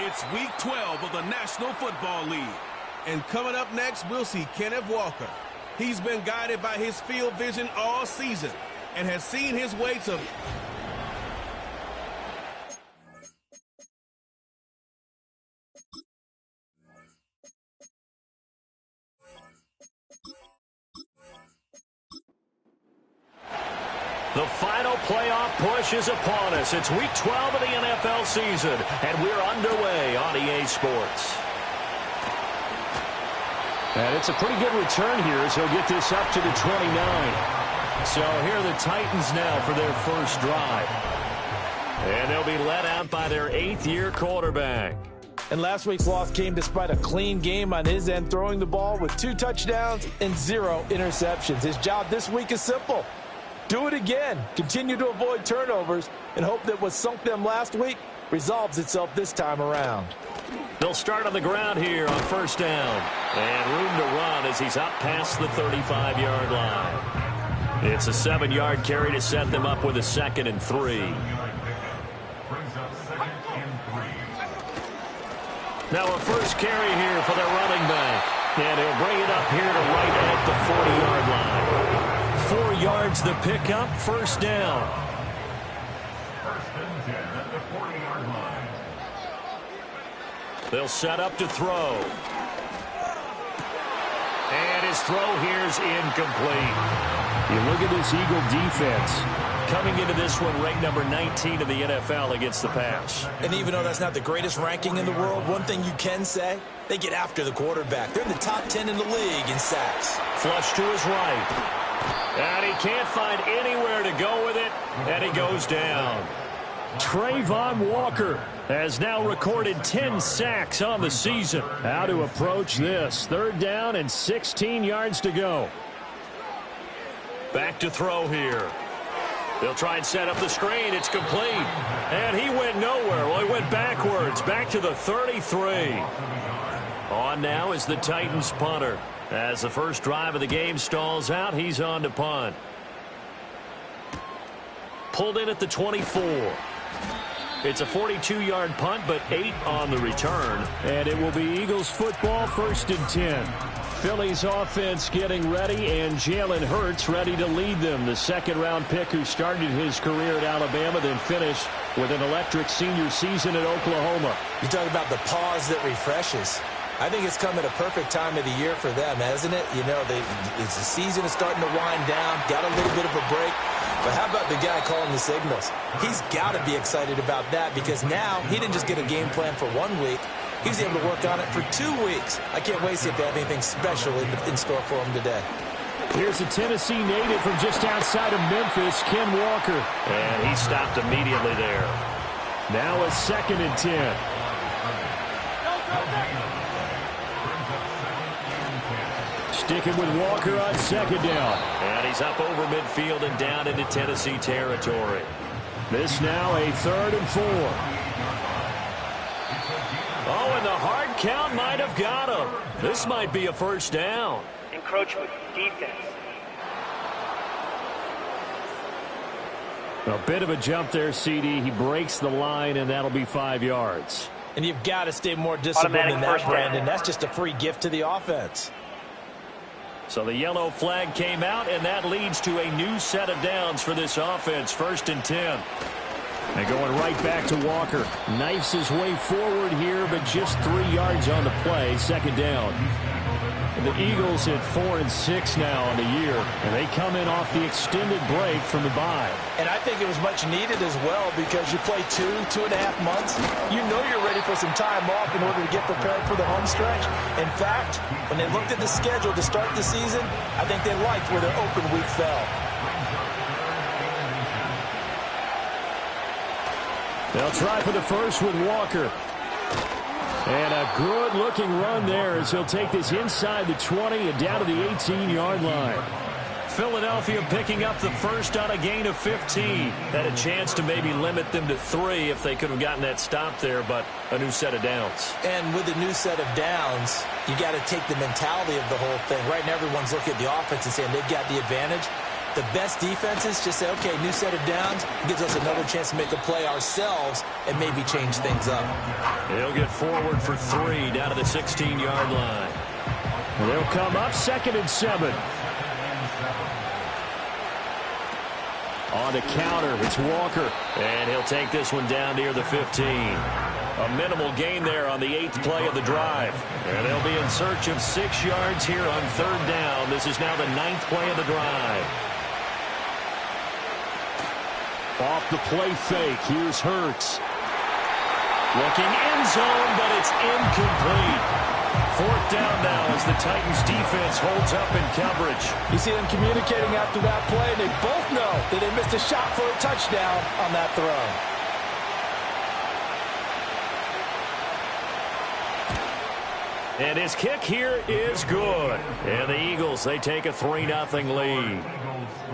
It's Week 12 of the National Football League. And coming up next, we'll see Kenneth Walker. He's been guided by his field vision all season and has seen his way to... The final playoff push is upon us. It's Week 12 of the NFL season, and we're underway on EA Sports. And it's a pretty good return here as he'll get this up to the 29. So here are the Titans now for their first drive. And they'll be led out by their 8th-year quarterback. And last week's loss came despite a clean game on his end, throwing the ball with 2 touchdowns and 0 interceptions. His job this week is simple. Do it again. Continue to avoid turnovers and hope that what sunk them last week resolves itself this time around. They'll start on the ground here on first down. And room to run as he's up past the 35-yard line. It's a 7-yard carry to set them up with a 2nd and 3. Now a first carry here for their running back. And he'll bring it up here to right at the 40-yard line. 4 yards the pickup, first down. First and 10 at the 40-yard line. They'll set up to throw. And his throw here's incomplete. You look at this Eagle defense. Coming into this one, ranked number 19 in the NFL against the pass. And even though that's not the greatest ranking in the world, one thing you can say, they get after the quarterback. They're in the top 10 in the league in sacks. Flush to his right. And he can't find anywhere to go with it, and he goes down. Trayvon Walker has now recorded 10 sacks on the season. How to approach this? 3rd down and 16 yards to go. Back to throw here. They'll try and set up the screen. It's complete. And he went nowhere. Well, he went backwards, back to the 33. On now is the Titans punter. As the first drive of the game stalls out, he's on to punt. Pulled in at the 24. It's a 42-yard punt, but 8 on the return. And it will be Eagles football, 1st and 10. Philly's offense getting ready, and Jalen Hurts ready to lead them. The 2nd-round pick who started his career at Alabama, then finished with an electric senior season at Oklahoma. You talk about the pause that refreshes. I think it's come at a perfect time of the year for them, hasn't it? You know, the season is starting to wind down, got a little bit of a break. But how about the guy calling the signals? He's got to be excited about that because now he didn't just get a game plan for 1 week. He was able to work on it for 2 weeks. I can't wait to see if they have anything special in store for him today. Here's a Tennessee native from just outside of Memphis, Ken Walker. And he stopped immediately there. Now a 2nd and 10. Sticking with Walker on 2nd down. And he's up over midfield and down into Tennessee territory. This now a 3rd and 4. Oh, and the hard count might have got him. This might be a first down. Encroachment, defense. A bit of a jump there, CD. He breaks the line, and that'll be 5 yards. And you've got to stay more disciplined than that, Brandon. That's just a free gift to the offense. So the yellow flag came out, and that leads to a new set of downs for this offense. 1st and 10. And going right back to Walker. Knifes his way forward here, but just 3 yards on the play. 2nd down. And the Eagles at 4 and 6 now on the year. And they come in off the extended break from the bye. And I think it was much needed as well because you play 2.5 months. You know you're ready for some time off in order to get prepared for the home stretch. In fact, when they looked at the schedule to start the season, I think they liked where their open week fell. They'll try for the first with Walker. And a good-looking run there as he'll take this inside the 20 and down to the 18-yard line. Philadelphia picking up the first on a gain of 15. Had a chance to maybe limit them to 3 if they could have gotten that stop there, but a new set of downs. And with a new set of downs, you got to take the mentality of the whole thing. Right now, everyone's looking at the offense and saying they've got the advantage. the best defenses just say, okay, new set of downs, gives us another chance to make a play ourselves and maybe change things up. He'll get forward for 3 down to the 16-yard line. And they'll come up 2nd and 7. On the counter, it's Walker. And he'll take this one down near the 15. A minimal gain there on the 8th play of the drive. And they'll be in search of 6 yards here on 3rd down. This is now the 9th play of the drive. Off the play fake, here's Hurts. Looking end zone, but it's incomplete. 4th down now as the Titans defense holds up in coverage. You see them communicating after that play, and they both know that they missed a shot for a touchdown on that throw. And his kick here is good. And the Eagles, they take a 3-0 lead.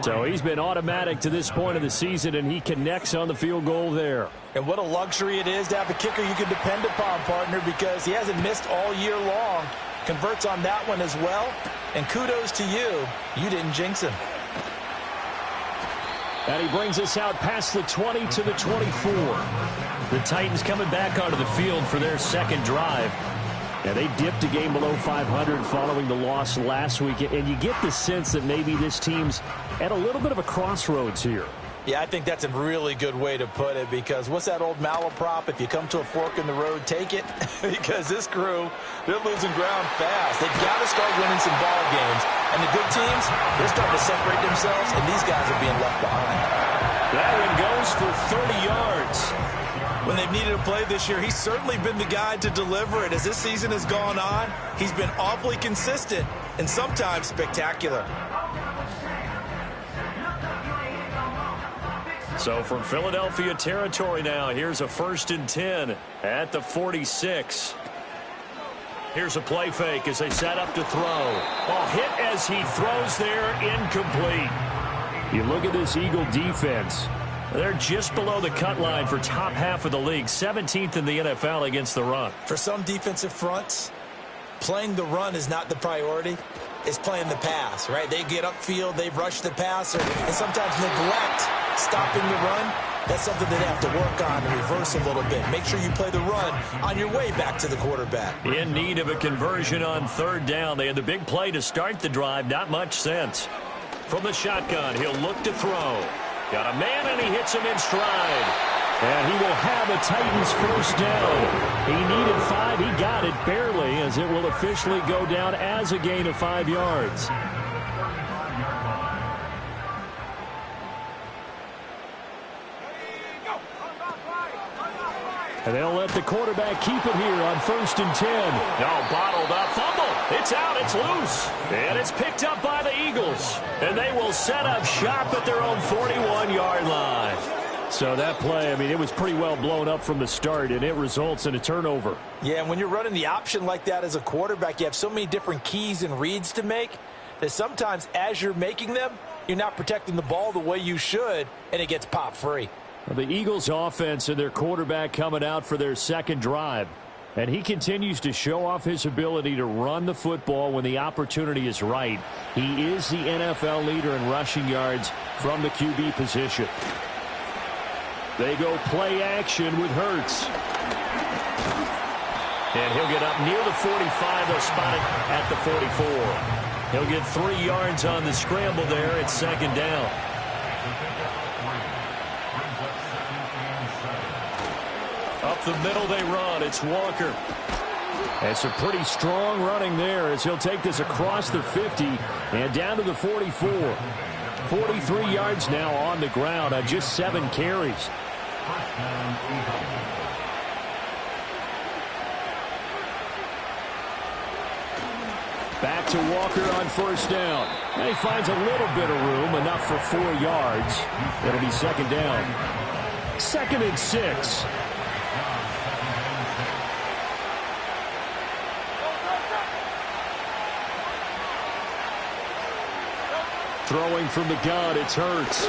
So he's been automatic to this point of the season, and he connects on the field goal there. And what a luxury it is to have a kicker you can depend upon, partner, because he hasn't missed all year long. Converts on that one as well. And kudos to you. You didn't jinx him. And he brings us out past the 20 to the 24. The Titans coming back onto the field for their 2nd drive. Yeah, they dipped a game below 500 following the loss last week, and you get the sense that maybe this team's at a little bit of a crossroads here. Yeah, I think that's a really good way to put it, because what's that old malaprop? If you come to a fork in the road, take it. Because this crew, they're losing ground fast. They've got to start winning some ball games. And the good teams, they're starting to separate themselves, and these guys are being left behind. That one goes for 30 yards. When they've needed a play this year, he's certainly been the guy to deliver it. As this season has gone on, he's been awfully consistent and sometimes spectacular. So from Philadelphia territory now, here's a 1st and 10 at the 46. Here's a play fake as they set up to throw. Ball hit as he throws there, incomplete. You look at this Eagle defense. They're just below the cut line for top half of the league, 17th in the NFL against the run. For some defensive fronts, playing the run is not the priority. It's playing the pass, right? They get upfield, they rush the passer, and sometimes neglect stopping the run. That's something they have to work on and reverse a little bit. Make sure you play the run on your way back to the quarterback. In need of a conversion on 3rd down. They had the big play to start the drive. Not much sense. From the shotgun, he'll look to throw. Got a man, and he hits him in stride. And he will have a Titans 1st down. He needed 5. He got it barely, as it will officially go down as a gain of 5 yards. And they'll let the quarterback keep it here on 1st and 10. No, bottled up. Fumble. It's out. It's loose. And it's picked up by the Eagles. And they will set up shop at their own 41-yard line. So that play, I mean, it was pretty well blown up from the start, and it results in a turnover. Yeah, and when you're running the option like that as a quarterback, you have so many different keys and reads to make that sometimes as you're making them, you're not protecting the ball the way you should, and it gets popped free. The Eagles offense and their quarterback coming out for their 2nd drive. And he continues to show off his ability to run the football when the opportunity is right. He is the NFL leader in rushing yards from the QB position. They go play action with Hurts. And he'll get up near the 45. They'll spot it at the 44. He'll get 3 yards on the scramble there. It's 2nd down. Up the middle they run. It's Walker. And some pretty strong running there as he'll take this across the 50 and down to the 44. 43 yards now on the ground on just 7 carries. Back to Walker on 1st down. And he finds a little bit of room, enough for 4 yards. It'll be 2nd down. 2nd and 6. Throwing from the gun, it's Hurts.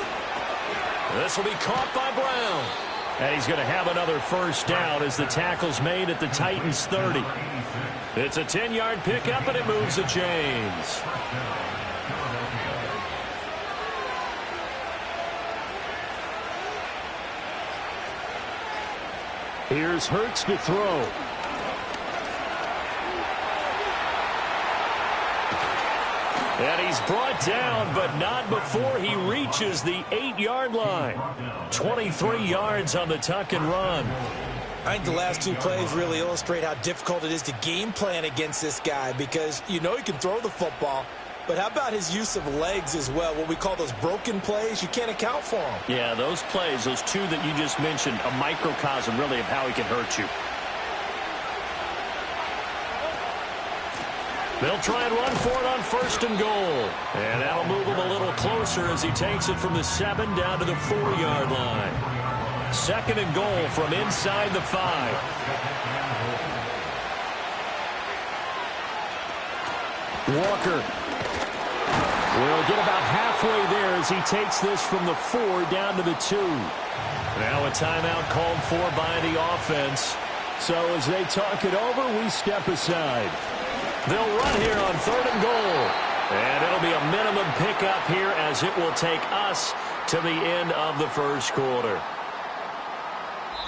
This will be caught by Brown. And he's going to have another 1st down as the tackle's made at the Titans 30. It's a 10-yard pickup, and it moves the chains. Here's Hurts to throw. And he's brought down, but not before he reaches the 8-yard line. 23 yards on the tuck and run. I think the last two plays really illustrate how difficult it is to game plan against this guy, because you know he can throw the football, but how about his use of legs as well? What we call those broken plays, you can't account for them. Yeah, those plays, those two that you just mentioned, a microcosm really of how he can hurt you. They'll try and run for it on 1st and goal. And that'll move him a little closer as he takes it from the 7 down to the 4-yard line. 2nd and goal from inside the 5. Walker will get about halfway there as he takes this from the 4 down to the 2. Now a timeout called for by the offense. So as they talk it over, we step aside. They'll run here on 3rd and goal. And it'll be a minimum pickup here as it will take us to the end of the 1st quarter.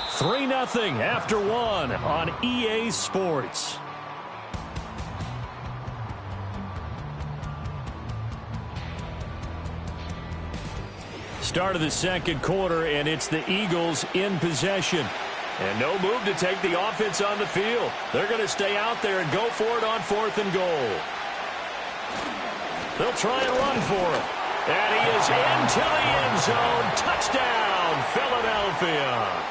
3-0 after 1 on EA Sports. Start of the 2nd quarter, and it's the Eagles in possession. And no move to take the offense on the field. They're going to stay out there and go for it on 4th and goal. They'll try and run for it. And he is into the end zone. Touchdown, Philadelphia.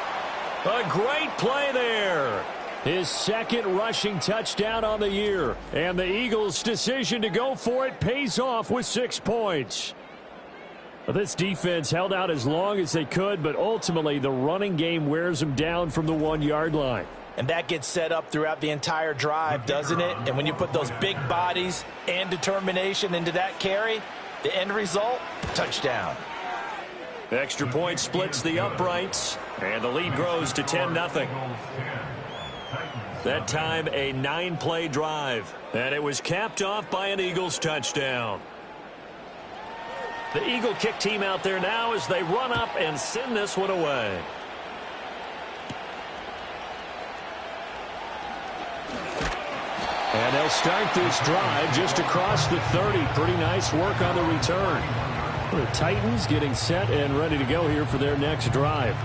A great play there. His 2nd rushing touchdown on the year. And the Eagles' decision to go for it pays off with 6 points. This defense held out as long as they could, but ultimately the running game wears them down from the 1-yard line. And that gets set up throughout the entire drive, doesn't it? And when you put those big bodies and determination into that carry, the end result, touchdown. The extra point splits the uprights, and the lead grows to 10-0. That time a 9-play drive, and it was capped off by an Eagles touchdown. The Eagle kick team out there now as they run up and send this one away. And they'll start this drive just across the 30. Pretty nice work on the return. The Titans getting set and ready to go here for their next drive.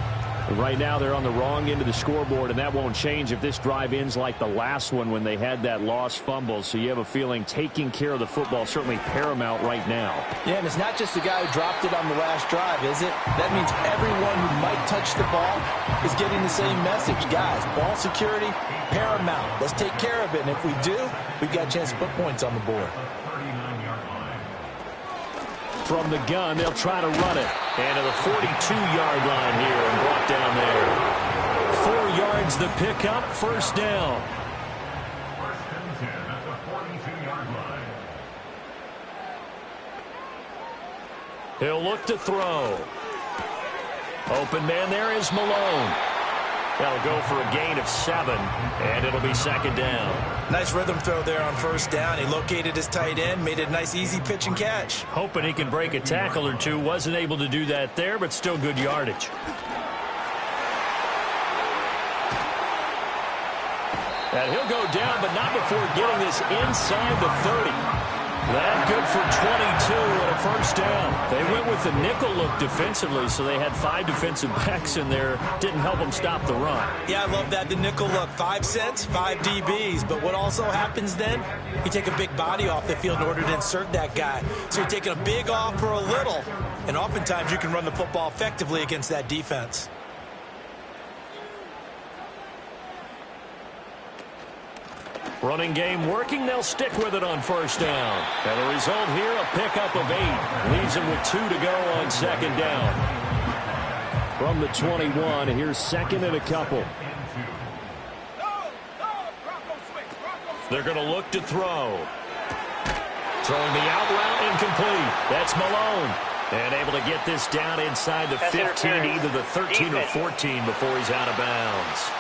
Right now they're on the wrong end of the scoreboard, and that won't change if this drive ends like the last one when they had that lost fumble. So you have a feeling taking care of the football certainly paramount right now. Yeah, and it's not just the guy who dropped it on the last drive, is it? That means everyone who might touch the ball is getting the same message. Guys, ball security, paramount. Let's take care of it, and if we do, we've got a chance to put points on the board. From the gun, they'll try to run it. And to the 42-yard line here and brought down there. 4 yards the pickup, 1st down. 1st and 10 at the 42-yard line. He'll look to throw. Open man there is Malone. That'll go for a gain of 7, and it'll be 2nd down. Nice rhythm throw there on 1st down. He located his tight end, made it a nice easy pitch and catch. Hoping he can break a tackle or two. Wasn't able to do that there, but still good yardage. And he'll go down, but not before getting this inside the 30. That good for 22 and a 1st down. They went with the nickel look defensively, so they had 5 defensive backs in there. Didn't help them stop the run. Yeah, I love that. The nickel look, 5 cents, 5 DBs. But what also happens then, you take a big body off the field in order to insert that guy. So you're taking a big off for a little. And oftentimes you can run the football effectively against that defense. Running game working. They'll stick with it on 1st down. And the result here, a pickup of 8. Leaves them with 2 to go on 2nd down. From the 21, here's 2nd and a couple. They're going to look to throw. Throwing the out route incomplete. That's Malone. And able to get this down inside the 15, either the 13 or 14 before he's out of bounds.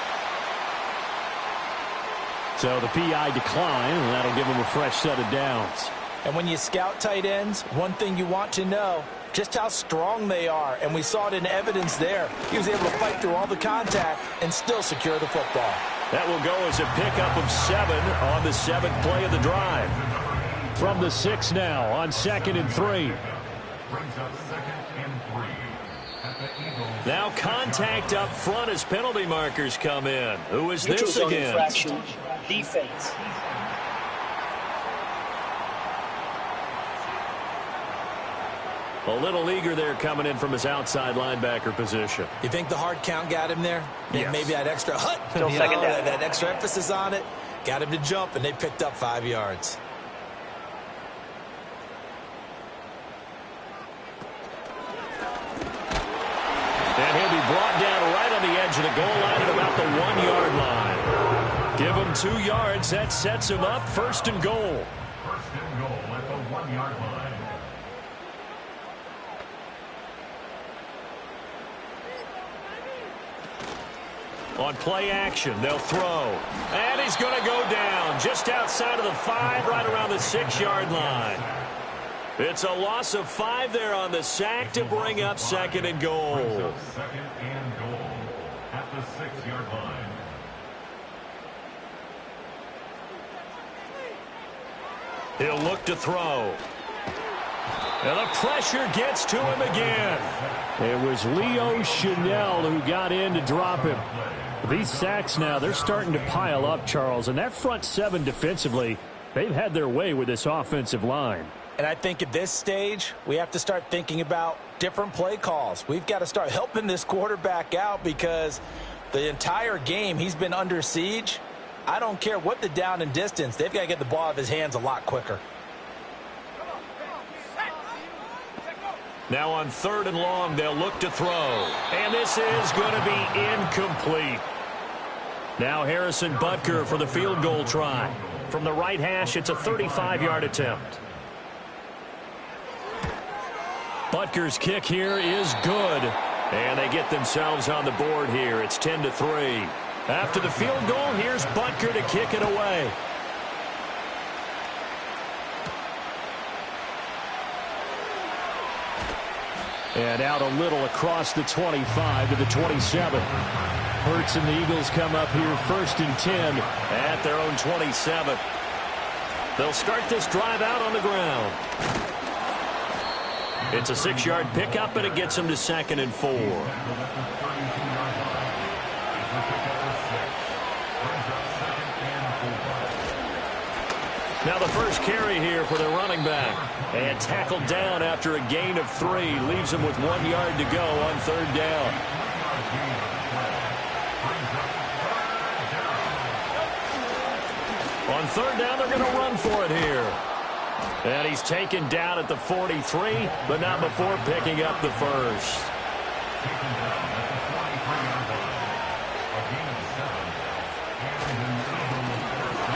So the PI decline, and that'll give him a fresh set of downs. And when you scout tight ends, one thing you want to know just how strong they are, and we saw it in evidence there. He was able to fight through all the contact and still secure the football. That will go as a pickup of 7 on the 7th play of the drive. From the 6 now on 2nd and 3. Brings up 2nd and 3 at the Eagles. Now contact up front as penalty markers come in. Who is Neutral this zone against? infraction. Defense. A little eager there coming in from his outside linebacker position. You think the hard count got him there? Yes. Maybe that extra Still second down. that extra emphasis on it got him to jump, and they picked up 5 yards. And he'll be brought down right on the edge of the goal line at about the 1-yard line. Give him 2 yards. That sets him up 1st and goal. 1st and goal at the 1-yard line. On play action, they'll throw. And he's going to go down just outside of the 5, right around the 6-yard line. It's a loss of 5 there on the sack to bring up 2nd and goal. Brings up 2nd and goal at the 6-yard line. He'll look to throw. And the pressure gets to him again. It was Leo Chanel who got in to drop him. These sacks now, they're starting to pile up, Charles. And that front 7 defensively, they've had their way with this offensive line. And I think at this stage, we have to start thinking about different play calls. We've got to start helping this quarterback out because the entire game he's been under siege. I don't care what the down and distance. They've got to get the ball out of his hands a lot quicker. Now on 3rd and long, they'll look to throw. And this is going to be incomplete. Now Harrison Butker for the field goal try. From the right hash, it's a 35-yard attempt. Butker's kick here is good. And they get themselves on the board here. It's 10-3. After the field goal, here's Butker to kick it away. And out a little across the 25 to the 27. Hurts and the Eagles come up here 1st and 10 at their own 27. They'll start this drive out on the ground. It's a 6-yard pickup, and it gets them to 2nd and 4. Now the first carry here for the running back. And tackled down after a gain of 3. Leaves him with 1 yard to go on 3rd down. On 3rd down, they're going to run for it here. And he's taken down at the 43, but not before picking up the first.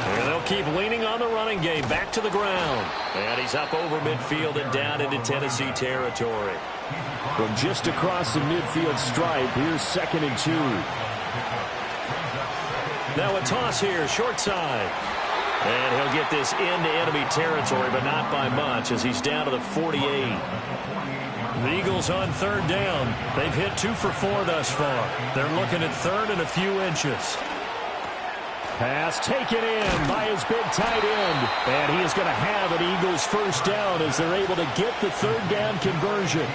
And they'll keep leaning on the running game. Back to the ground. And he's up over midfield and down into Tennessee territory. From just across the midfield stripe, here's 2nd and 2. Now a toss here, short side. And he'll get this into enemy territory, but not by much as he's down to the 48. The Eagles on 3rd down. They've hit 2 for 4 thus far. They're looking at 3rd and a few inches. Pass taken in by his big tight end. And he is going to have an Eagles first down as they're able to get the 3rd down conversion.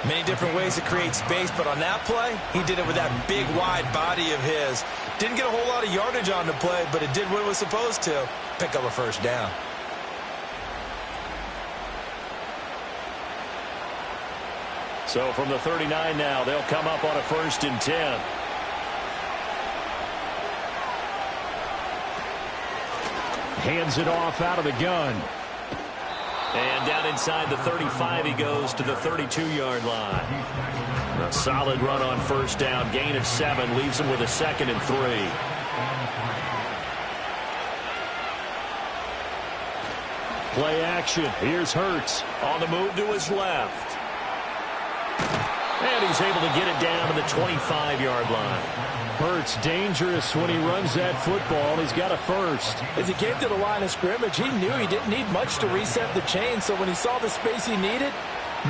Many different ways to create space, but on that play, he did it with that big, wide body of his. Didn't get a whole lot of yardage on the play, but it did what it was supposed to. Pick up a first down. So from the 39 now, they'll come up on a 1st and 10. Hands it off out of the gun. And down inside the 35, he goes to the 32-yard line. A solid run on 1st down. Gain of 7 leaves him with a 2nd and 3. Play action. Here's Hurts. On the move to his left. And he's able to get it down to the 25-yard line. Hurts dangerous when he runs that football. He's got a first. As he came to the line of scrimmage, he knew he didn't need much to reset the chain, so when he saw the space he needed,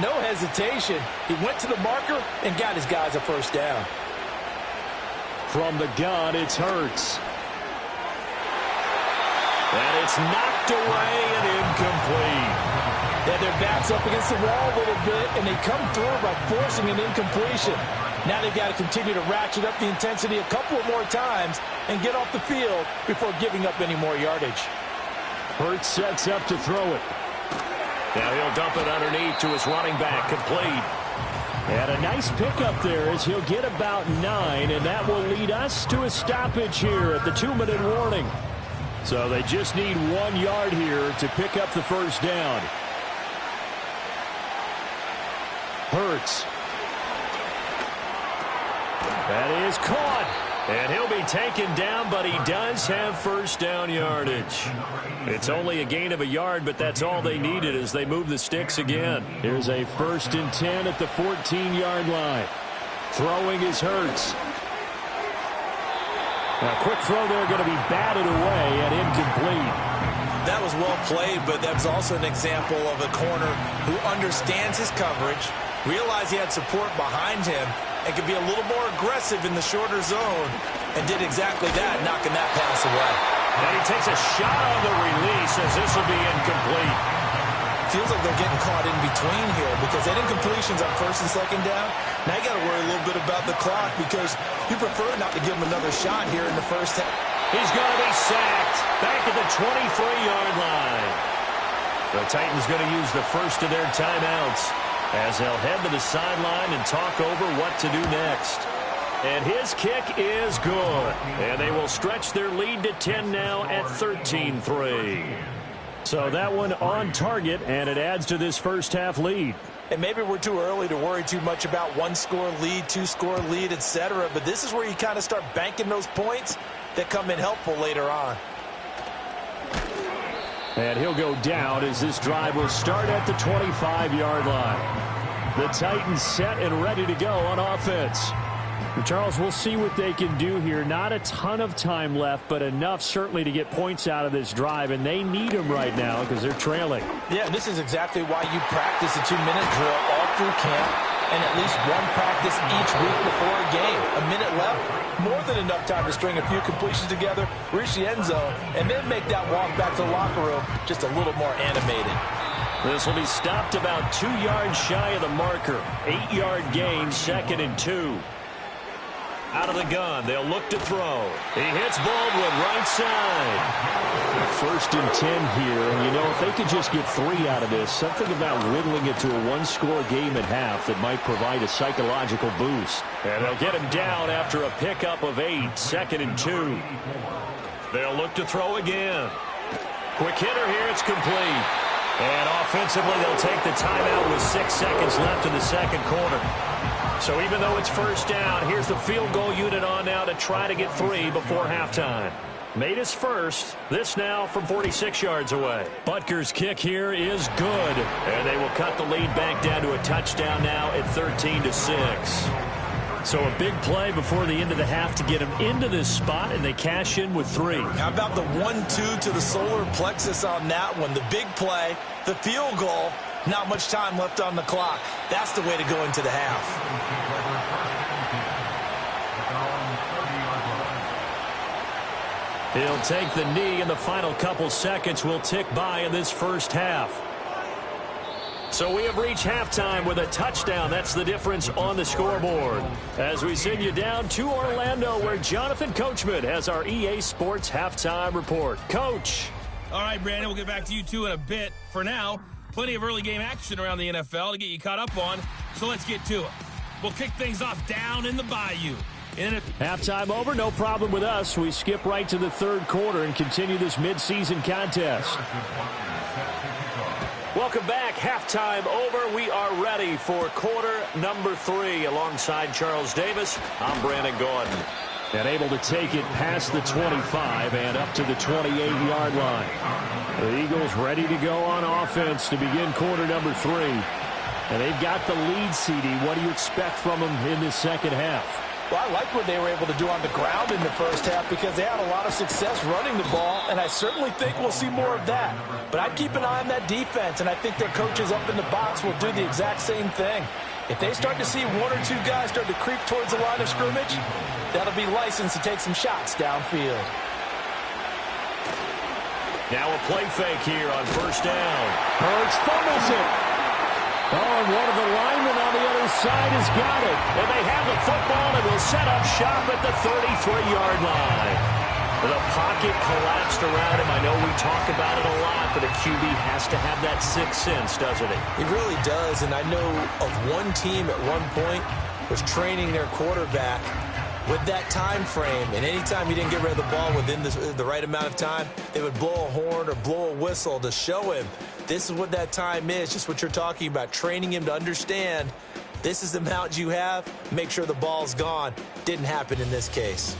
No hesitation. He went to the marker and got his guys a first down. From the gun, it's Hurts. And it's knocked away and incomplete. Yeah, their back's up against the wall a little bit, and they come through by forcing an incompletion. Now they've got to continue to ratchet up the intensity a couple of more times and get off the field before giving up any more yardage. Hurts sets up to throw it. Now he'll dump it underneath to his running back, complete. And a nice pickup there as he'll get about 9, and that will lead us to a stoppage here at the 2-minute warning. So they just need 1 yard here to pick up the first down. Hurts. That is caught. And he'll be taken down, but he does have first down yardage. It's only a gain of a yard, but that's all they needed as they move the sticks again. Here's a 1st and 10 at the 14-yard line. Throwing is Hurts. Now, quick throw there, going to be batted away and incomplete. That was well played, but that's also an example of a corner who understands his coverage, realized he had support behind him, and could be a little more aggressive in the shorter zone, and did exactly that, knocking that pass away. And he takes a shot on the release as this will be incomplete. Feels like they're getting caught in between here because that incompletion's on 1st and 2nd down. Now you got to worry a little bit about the clock because you prefer not to give him another shot here in the first half. He's going to be sacked back at the 23-yard line. The Titans going to use the first of their timeouts as they'll head to the sideline and talk over what to do next. And his kick is good. And they will stretch their lead to 10 now at 13-3. So that one on target, and it adds to this first half lead. And maybe we're too early to worry too much about 1-score lead, 2-score lead, etc. But this is where you kind of start banking those points that come in helpful later on. And he'll go down as this drive will start at the 25-yard line. The Titans set and ready to go on offense. Charles, we'll see what they can do here. Not a ton of time left, but enough certainly to get points out of this drive, and they need them right now because they're trailing. Yeah, this is exactly why you practice a 2-minute drill all through camp and at least one practice each week before a game. A minute left, more than enough time to string a few completions together, reach the end zone, and then make that walk back to the locker room just a little more animated. This will be stopped about 2 yards shy of the marker. 8-yard gain, 2nd and 2. Out of the gun, they'll look to throw. He hits Baldwin right side. 1st and 10 here, and you know, if they could just get 3 out of this, something about whittling it to a 1-score game at half that might provide a psychological boost. And they'll get him down after a pickup of 8, 2nd and 2. They'll look to throw again. Quick hitter here, it's complete. And offensively, they'll take the timeout with 6 seconds left in the second quarter. So even though it's first down, here's the field goal unit on now to try to get 3 before halftime. Made his first. This now from 46 yards away. Butker's kick here is good. And they will cut the lead back down to a touchdown now at 13-6. So a big play before the end of the half to get them into this spot, and they cash in with 3. How about the 1-2 to the solar plexus on that one? The big play, the field goal, not much time left on the clock. That's the way to go into the half. He'll take the knee, and the final couple seconds will tick by in this first half. So we have reached halftime with a touchdown. That's the difference on the scoreboard. As we send you down to Orlando, where Jonathan Coachman has our EA Sports halftime report. Coach. All right, Brandon, we'll get back to you two in a bit. For now, plenty of early game action around the NFL to get you caught up on, so let's get to it. We'll kick things off down in the Bayou. Halftime over, no problem with us. We skip right to the third quarter and continue this midseason contest. Welcome back. Halftime over. We are ready for quarter number 3. Alongside Charles Davis, I'm Brandon Gordon. And able to take it past the 25 and up to the 28-yard line. The Eagles ready to go on offense to begin quarter number 3. And they've got the lead, CD. What do you expect from them in this second half? Well, I like what they were able to do on the ground in the first half because they had a lot of success running the ball, and I certainly think we'll see more of that. But I'd keep an eye on that defense, and I think their coaches up in the box will do the exact same thing. If they start to see one or two guys start to creep towards the line of scrimmage, that'll be licensed to take some shots downfield. Now a play fake here on first down. Hurts fumbles it. Oh, and one of the linemen on the other side has got it. And they have the football and will set up shop at the 33-yard line. The pocket collapsed around him. I know we talk about it a lot, but a QB has to have that sixth sense, doesn't he? He really does, and I know of one team at one point was training their quarterback with that time frame, and anytime he didn't get rid of the ball within the right amount of time, they would blow a horn or blow a whistle to show him this is what that time is, just what you're talking about, training him to understand this is the amount you have, make sure the ball's gone. Didn't happen in this case.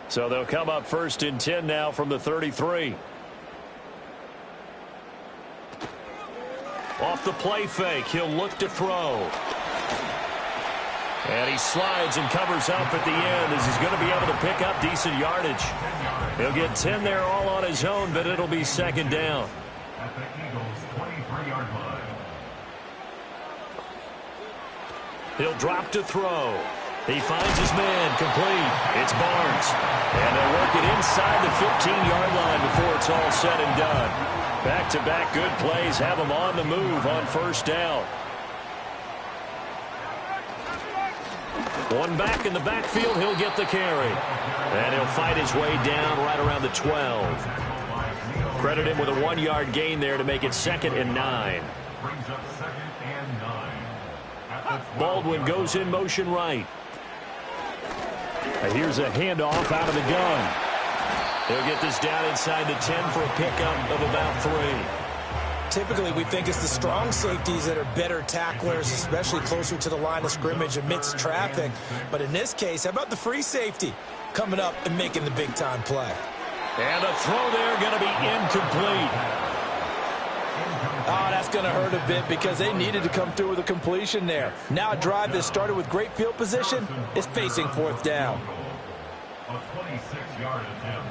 So they'll come up first and 10 now from the 33. Off the play fake, he'll look to throw. And he slides and covers up at the end as he's going to be able to pick up decent yardage. He'll get 10 there all on his own, but it'll be second down. At the Eagles' 23-yard line. He'll drop to throw. He finds his man, complete. It's Barnes. And they'll work it inside the 15-yard line before it's all said and done. Back-to-back good plays have him on the move on first down. One back in the backfield, he'll get the carry. And he'll fight his way down right around the 12. Credit him with a 1-yard gain there to make it 2nd and 9. Brings up 2nd and 9. Baldwin goes in motion right. Here's a handoff out of the gun. He'll get this down inside the 10 for a pickup of about 3. Typically, we think it's the strong safeties that are better tacklers, especially closer to the line of scrimmage amidst traffic. But in this case, how about the free safety coming up and making the big-time play? And a throw there going to be incomplete. Oh, that's going to hurt a bit because they needed to come through with a completion there. Now a drive that started with great field position is facing 4th down. A 26-yard attempt.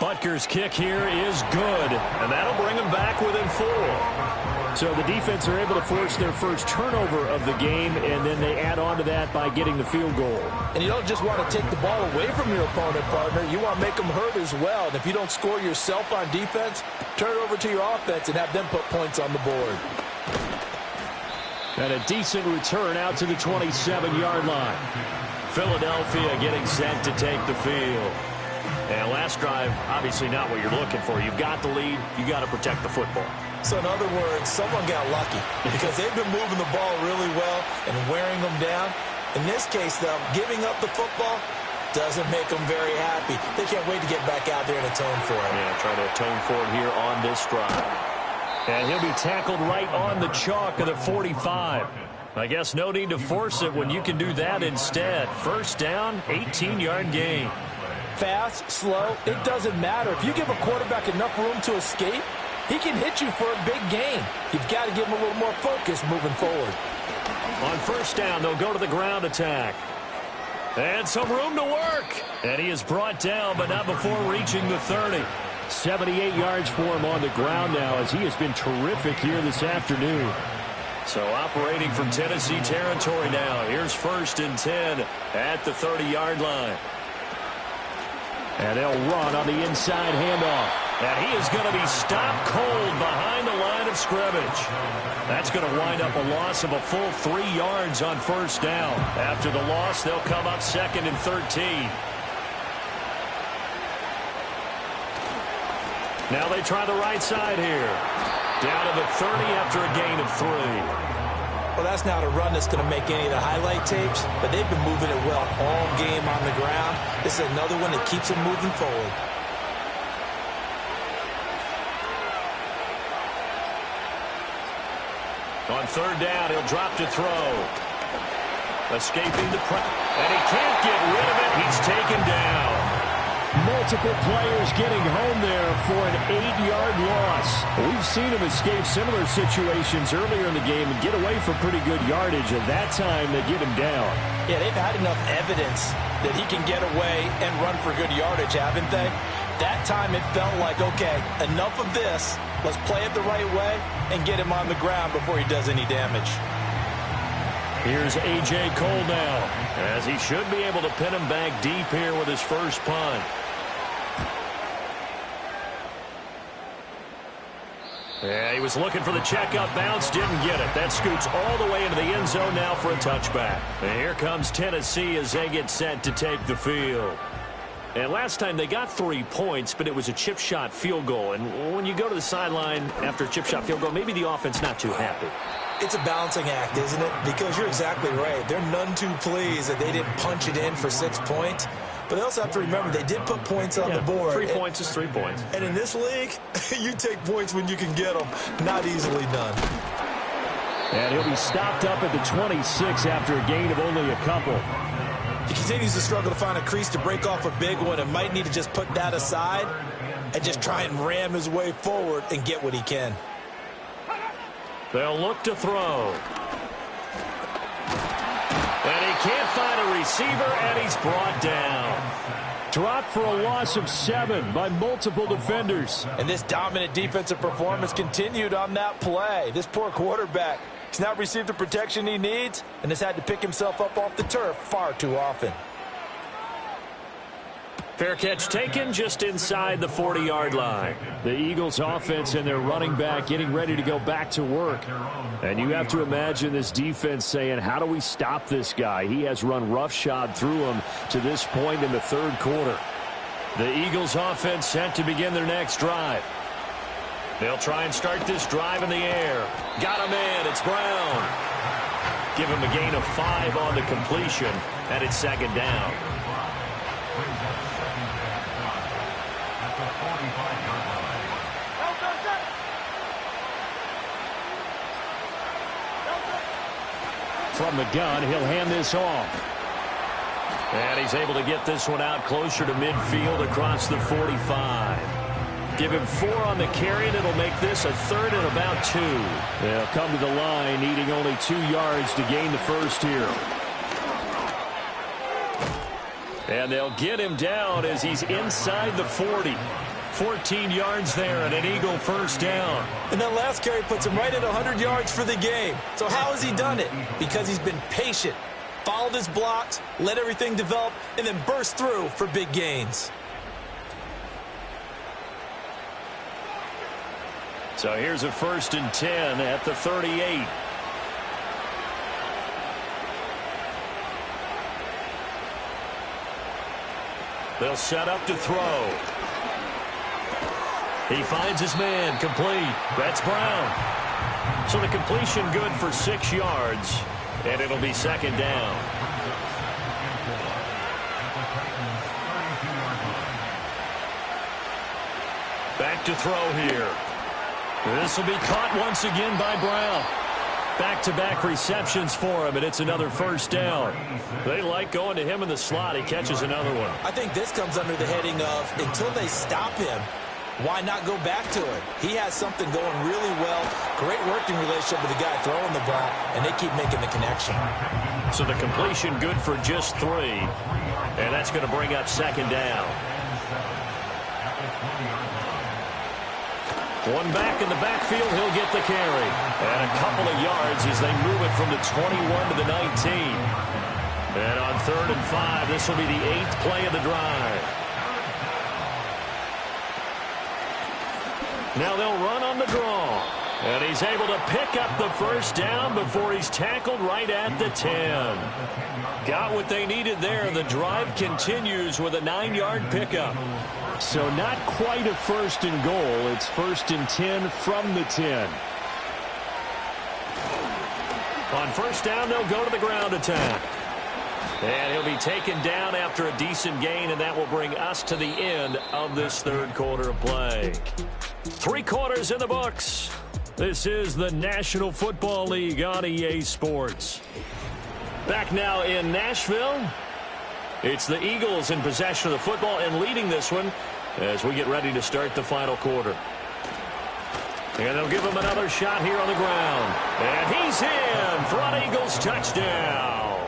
Butker's kick here is good, and that'll bring him back within 4. So the defense are able to force their first turnover of the game, and then they add on to that by getting the field goal. And you don't just want to take the ball away from your opponent, partner. You want to make them hurt as well. And if you don't score yourself on defense, turn it over to your offense and have them put points on the board. And a decent return out to the 27-yard line. Philadelphia getting set to take the field. And last drive, obviously not what you're looking for. You've got the lead. You got to protect the football. So in other words, someone got lucky because they've been moving the ball really well and wearing them down. In this case, though, giving up the football doesn't make them very happy. They can't wait to get back out there and atone for it. Yeah, try to atone for it here on this drive. And he'll be tackled right on the chalk of the 45. I guess no need to force it when you can do that instead. First down, 18-yard gain. Fast, slow, it doesn't matter. If you give a quarterback enough room to escape, he can hit you for a big gain. You've got to give him a little more focus moving forward. On first down, they'll go to the ground attack. And some room to work. And he is brought down, but not before reaching the 30. 78 yards for him on the ground now as he has been terrific here this afternoon. So operating from Tennessee territory now. Here's 1st and 10 at the 30-yard line. And they'll run on the inside handoff. And he is going to be stopped cold behind the line of scrimmage. That's going to wind up a loss of a full 3 yards on first down. After the loss, they'll come up 2nd and 13. Now they try the right side here. Down to the 30 after a gain of 3. Well, that's not a run that's going to make any of the highlight tapes, but they've been moving it well all game on the ground. This is another one that keeps them moving forward. On 3rd down, he'll drop to throw. Escaping the pressure. And he can't get rid of it. He's taken down. Multiple players getting home there for an 8-yard loss. We've seen him escape similar situations earlier in the game and get away for pretty good yardage. At that time, they get him down. Yeah, they've had enough evidence that he can get away and run for good yardage, haven't they? That time it felt like, okay, enough of this. Let's play it the right way and get him on the ground before he does any damage. Here's A.J. Cole now, as he should be able to pin him back deep here with his first punt. Yeah, he was looking for the checkup bounce, didn't get it. That scoots all the way into the end zone now for a touchback. And here comes Tennessee as they get set to take the field. And last time they got 3 points, but it was a chip shot field goal. And when you go to the sideline after a chip shot field goal, maybe the offense not too happy. It's a balancing act, isn't it? Because you're exactly right. They're none too pleased that they didn't punch it in for 6 points. But they also have to remember they did put points on the board. 3 points is 3 points. And in this league, you take points when you can get them. Not easily done. And he'll be stopped up at the 26 after a gain of only a couple. He continues to struggle to find a crease to break off a big one and might need to just put that aside and just try and ram his way forward and get what he can. They'll look to throw. And he can't find a receiver, and he's brought down. Dropped for a loss of 7 by multiple defenders. And this dominant defensive performance continued on that play. This poor quarterback, he's not received the protection he needs and has had to pick himself up off the turf far too often. Fair catch taken just inside the 40-yard line. The Eagles offense and their running back getting ready to go back to work. And you have to imagine this defense saying, how do we stop this guy? He has run roughshod through him to this point in the third quarter. The Eagles offense set to begin their next drive. They'll try and start this drive in the air. Got him in. It's Brown. Give him a gain of 5 on the completion, and it's second down. From the gun, he'll hand this off. And he's able to get this one out closer to midfield across the 45. Give him 4 on the carry, and it'll make this a 3rd and about 2. They'll come to the line, needing only 2 yards to gain the first here. And they'll get him down as he's inside the 40. 14 yards there and an Eagle first down. And that last carry puts him right at 100 yards for the game. So how has he done it? Because he's been patient, followed his blocks, let everything develop, and then burst through for big gains. So here's a 1st and 10 at the 38. They'll set up to throw. He finds his man, complete. That's Brown. So the completion good for 6 yards, and it'll be second down. Back to throw here. This will be caught once again by Brown. Back-to-back receptions for him, and it's another first down. They like going to him in the slot. He catches another one. I think this comes under the heading of, until they stop him, why not go back to it? He has something going really well. Great working relationship with the guy throwing the ball, and they keep making the connection. So the completion good for just 3, and that's going to bring up second down. One back in the backfield, he'll get the carry. And a couple of yards as they move it from the 21 to the 19. And on 3rd and 5, this will be the 8th play of the drive. Now they'll run on the draw. And he's able to pick up the first down before he's tackled right at the 10. Got what they needed there. The drive continues with a 9-yard pickup. So not quite a 1st and goal. It's 1st and 10 from the 10. On first down, they'll go to the ground attack. And he'll be taken down after a decent gain, and that will bring us to the end of this third quarter of play. 3 quarters in the books. This is the National Football League on EA Sports. Back now in Nashville. It's the Eagles in possession of the football and leading this one as we get ready to start the final quarter. And they'll give him another shot here on the ground. And he's in for an Eagles touchdown.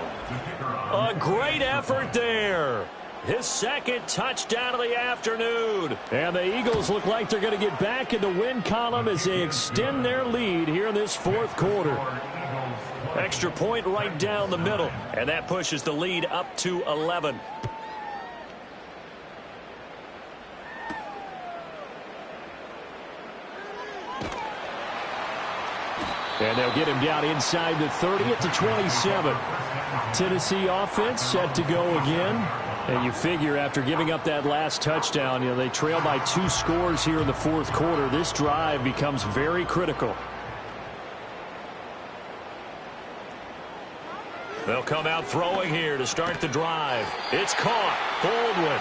A great effort there. His second touchdown of the afternoon. And the Eagles look like they're going to get back in the win column as they extend their lead here in this fourth quarter. Extra point right down the middle. And that pushes the lead up to 11. And they'll get him down inside the 30 at the 27. Tennessee offense set to go again. And you figure after giving up that last touchdown, they trail by 2 scores here in the fourth quarter. This drive becomes very critical. They'll come out throwing here to start the drive. It's caught. Baldwin.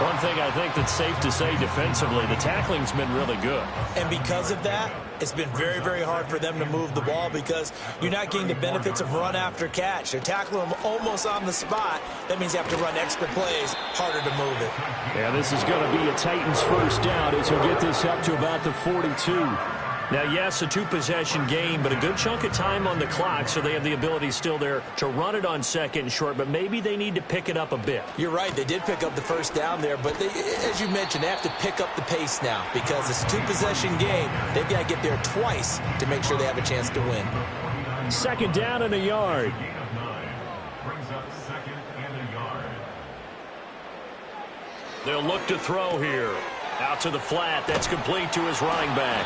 One thing I think that's safe to say defensively, the tackling's been really good. And because of that, it's been very, very hard for them to move the ball because you're not getting the benefits of run after catch. They're tackling them almost on the spot. That means you have to run extra plays, harder to move it. Yeah, this is going to be a Titans first down as he'll get this up to about the 42. Now, yes, a 2-possession game, but a good chunk of time on the clock, so they have the ability still there to run it on second and short, but maybe they need to pick it up a bit. You're right. They did pick up the first down there, but as you mentioned, they have to pick up the pace now because it's a 2-possession game. They've got to get there twice to make sure they have a chance to win. Second down and a yard. Brings up second and a yard. They'll look to throw here. Out to the flat. That's complete to his running back.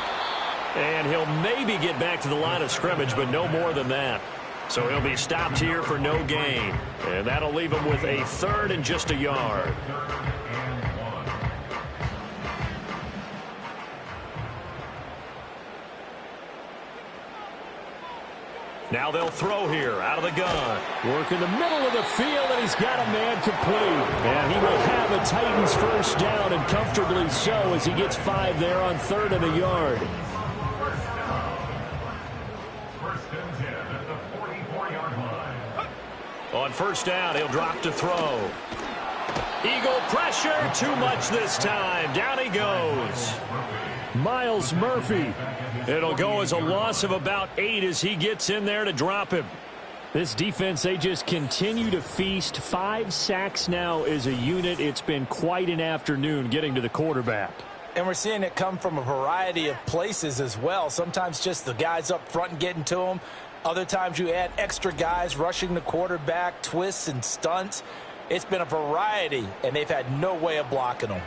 And he'll maybe get back to the line of scrimmage, but no more than that. So he'll be stopped here for no gain. And that'll leave him with a 3rd and just a yard. Now they'll throw here out of the gun. Work in the middle of the field, and he's got a man complete. And he will have a Titans first down, and comfortably so as he gets 5 there on 3rd and a yard. On first down, he'll drop to throw. Eagle pressure, too much this time. Down he goes. Miles Murphy. It'll go as a loss of about 8 as he gets in there to drop him. This defense, they just continue to feast. 5 sacks now as a unit. It's been quite an afternoon getting to the quarterback. And we're seeing it come from a variety of places as well. Sometimes just the guys up front and getting to them. Other times you add extra guys rushing the quarterback, twists and stunts. It's been a variety, and they've had no way of blocking them.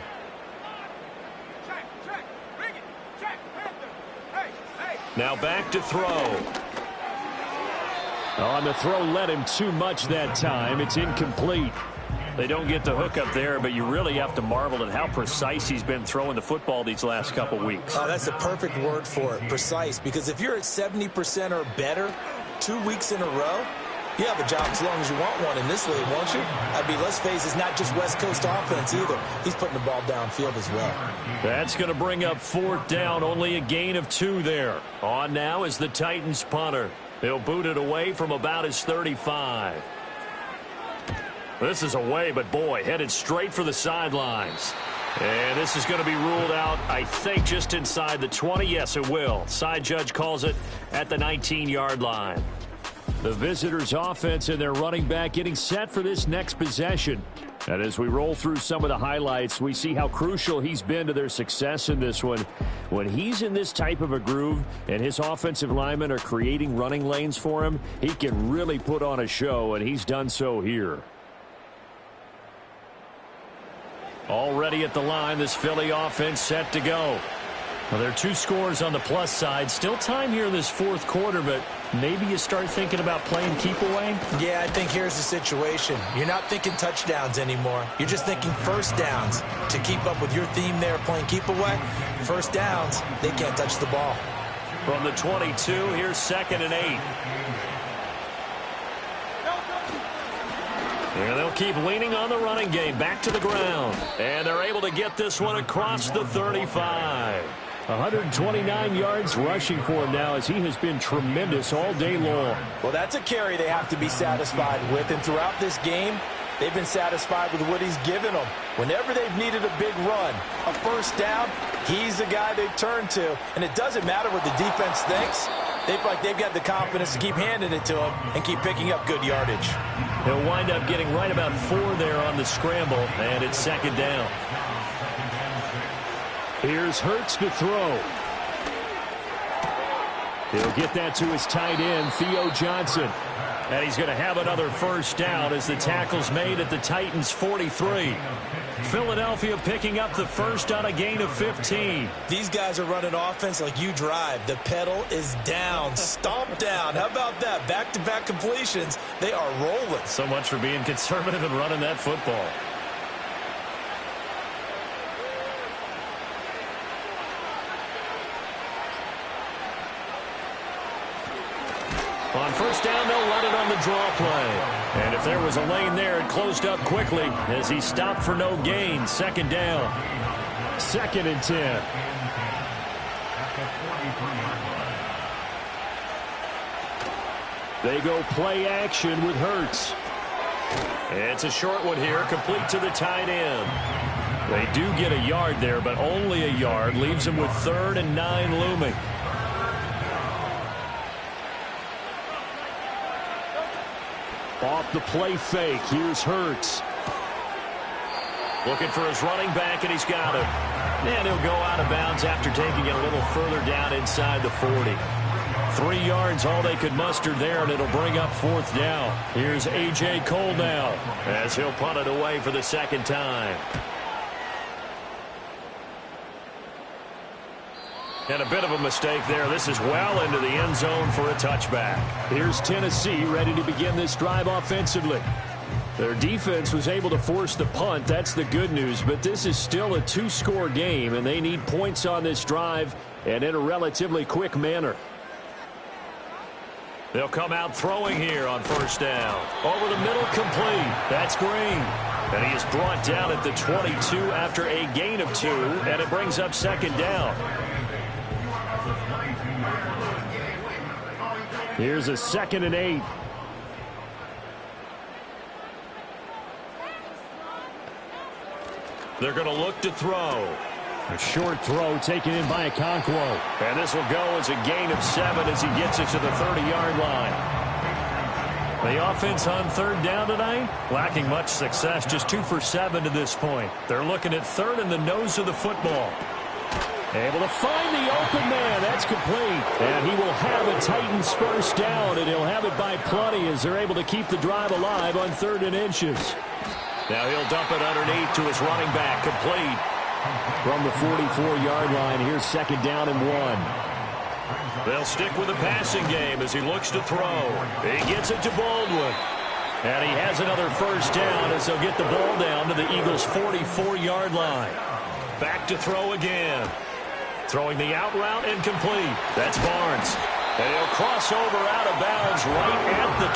Now back to throw. On the throw, led him too much that time. It's incomplete. They don't get the hook up there, but you really have to marvel at how precise he's been throwing the football these last couple weeks. Oh, that's the perfect word for it, precise, because if you're at 70% or better 2 weeks in a row, you have a job as long as you want one in this league, won't you? I mean, let's face it, it's not just West Coast offense either. He's putting the ball downfield as well. That's going to bring up 4th down, only a gain of 2 there. On now is the Titans punter. He'll boot it away from about his 35. This is away, but boy, headed straight for the sidelines. And this is going to be ruled out, I think, just inside the 20. Yes, it will. Side judge calls it at the 19-yard line. The visitors' offense and their running back getting set for this next possession. And as we roll through some of the highlights, we see how crucial he's been to their success in this one. When he's in this type of a groove and his offensive linemen are creating running lanes for him, he can really put on a show, and he's done so here. Already at the line, this Philly offense set to go. Well, there are 2 scores on the plus side. Still time here in this fourth quarter, but maybe you start thinking about playing keep away? Yeah, I think here's the situation. You're not thinking touchdowns anymore. You're just thinking first downs. To keep up with your theme there, playing keep away, first downs, they can't touch the ball. From the 22, here's 2nd and 8. And they'll keep leaning on the running game, back to the ground. And they're able to get this one across the 35. 129 yards rushing for him now as he has been tremendous all day long. Well, that's a carry they have to be satisfied with. And throughout this game, They've been satisfied with what he's given them. Whenever they've needed a big run, a first down, he's the guy they've turned to. And it doesn't matter what the defense thinks. They feel like they've got the confidence to keep handing it to him and keep picking up good yardage. He'll wind up getting right about 4 there on the scramble, and it's second down. Here's Hurts to throw. He'll get that to his tight end, Theo Johnson. And he's going to have another first down as the tackle's made at the Titans' 43. Philadelphia picking up the first on a gain of 15. These guys are running offense like you drive. The pedal is down, stomp down. How about that? Back-to-back completions. They are rolling. So much for being conservative and running that football. On first down, they'll run it on the draw play. And if there was a lane there, it closed up quickly as he stopped for no gain. Second down. 2nd and 10. They go play action with Hurts. It's a short one here, complete to the tight end. They do get a yard there, but only a yard. Leaves them with 3rd and 9 looming. Off the play fake, here's Hurts. Looking for his running back, and he's got him. And he'll go out of bounds after taking it a little further down inside the 40. 3 yards, all they could muster there, and it'll bring up 4th down. Here's A.J. Cole now as he'll punt it away for the second time. And a bit of a mistake there. This is well into the end zone for a touchback. Here's Tennessee ready to begin this drive offensively. Their defense was able to force the punt. That's the good news. But this is still a 2-score game, and they need points on this drive and in a relatively quick manner. They'll come out throwing here on first down. Over the middle, complete. That's Green. And he is brought down at the 22 after a gain of 2, and it brings up second down. Here's a 2nd and 8. They're going to look to throw. A short throw taken in by Okonkwo. And this will go as a gain of 7 as he gets it to the 30-yard line. The offense on 3rd down tonight, lacking much success, just 2 for 7 to this point. They're looking at 3rd in the nose of the football. Able to find the open man. That's complete. And he will have a Titans first down, and he'll have it by plenty as they're able to keep the drive alive on 3rd and inches. Now he'll dump it underneath to his running back, complete. From the 44-yard line, here's 2nd down and 1. They'll stick with the passing game as he looks to throw. He gets it to Baldwin. And he has another first down as they'll get the ball down to the Eagles' 44-yard line. Back to throw again. Throwing the out route, incomplete. That's Barnes. And he'll cross over out of bounds right at the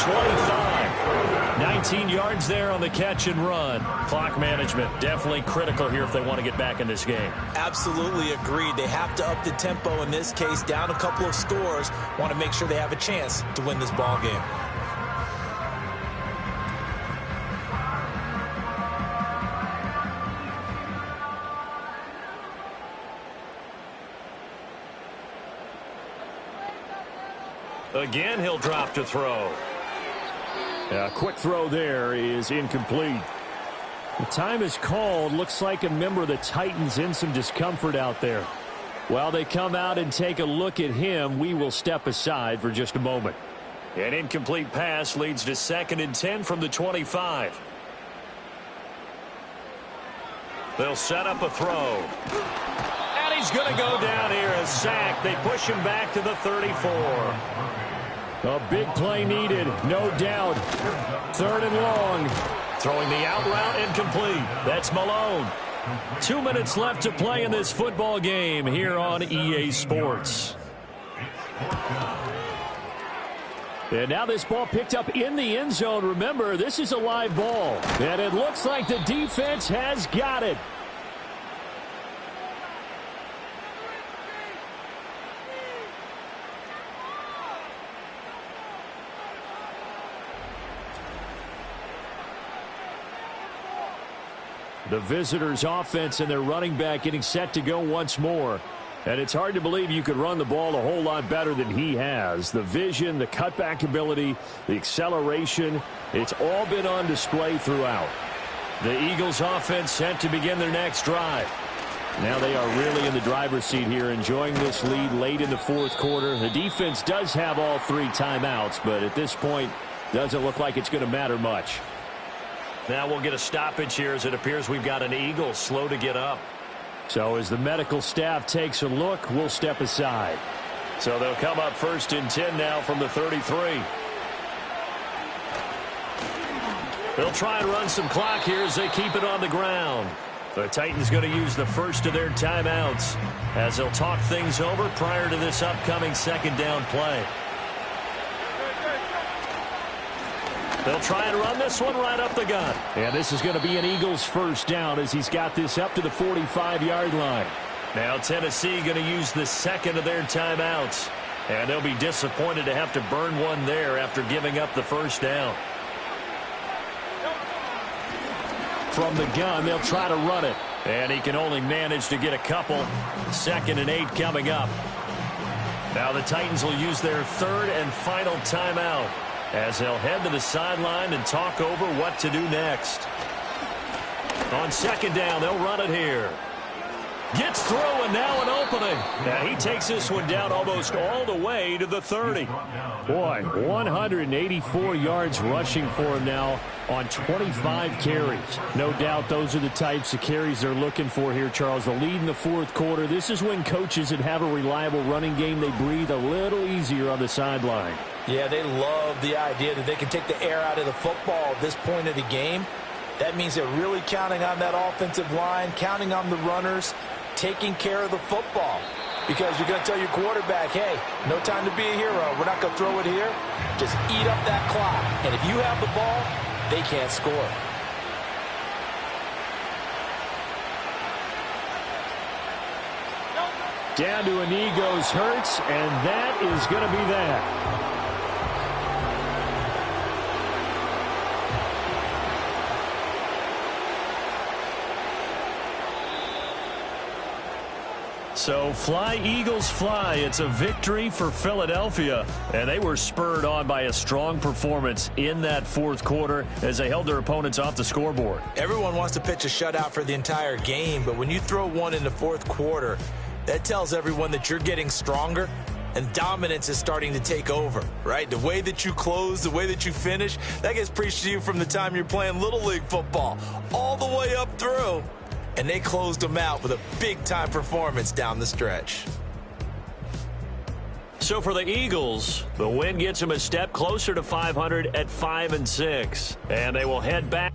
25. 19 yards there on the catch and run. Clock management definitely critical here if they want to get back in this game. Absolutely agreed. They have to up the tempo in this case, down a couple of scores. Want to make sure they have a chance to win this ball game. Again, he'll drop to throw. A quick throw there is incomplete. The time is called. Looks like a member of the Titans in some discomfort out there. While they come out and take a look at him, we will step aside for just a moment. An incomplete pass leads to 2nd and 10 from the 25. They'll set up a throw. And he's going to go down here, a sack. They push him back to the 34. A big play needed, no doubt. 3rd and long. Throwing the out route, incomplete. That's Malone. 2 minutes left to play in this football game here on EA Sports. And now this ball picked up in the end zone. Remember, this is a live ball. And it looks like the defense has got it. The visitors' offense and their running back getting set to go once more. And it's hard to believe you could run the ball a whole lot better than he has. The vision, the cutback ability, the acceleration, it's all been on display throughout. The Eagles' offense set to begin their next drive. Now they are really in the driver's seat here, enjoying this lead late in the fourth quarter. The defense does have all 3 timeouts, but at this point, doesn't look like it's going to matter much. Now we'll get a stoppage here as it appears we've got an Eagle slow to get up. So as the medical staff takes a look, we'll step aside. So they'll come up 1st and 10 now from the 33. They'll try and run some clock here as they keep it on the ground. The Titans going to use the first of their timeouts as they'll talk things over prior to this upcoming second down play. They'll try and run this one right up the gut. And this is going to be an Eagles first down as he's got this up to the 45-yard line. Now Tennessee going to use the second of their timeouts. And they'll be disappointed to have to burn one there after giving up the first down. From the gun, they'll try to run it. And he can only manage to get a couple. 2nd and 8 coming up. Now the Titans will use their 3rd and final timeout as they'll head to the sideline and talk over what to do next. On 2nd down, they'll run it here. Gets through and now an opening. Now he takes this one down almost all the way to the 30. Boy, 184 yards rushing for him now on 25 carries. No doubt those are the types of carries they're looking for here, Charles. The lead in the fourth quarter. This is when coaches that have a reliable running game, they breathe a little easier on the sideline. Yeah, they love the idea that they can take the air out of the football at this point of the game. That means they're really counting on that offensive line, counting on the runners, taking care of the football. Because you're going to tell your quarterback, hey, no time to be a hero. We're not going to throw it here. Just eat up that clock. And if you have the ball, they can't score. Down to a knee goes Hurts, and that is going to be that. So fly, Eagles, fly. It's a victory for Philadelphia. And they were spurred on by a strong performance in that fourth quarter as they held their opponents off the scoreboard. Everyone wants to pitch a shutout for the entire game, but when you throw one in the fourth quarter, that tells everyone that you're getting stronger and dominance is starting to take over, right? The way that you close, the way that you finish, that gets preached to you from the time you're playing Little League football all the way up through. And they closed them out with a big-time performance down the stretch. So for the Eagles, the win gets them a step closer to 500 at 5-6. And they will head back.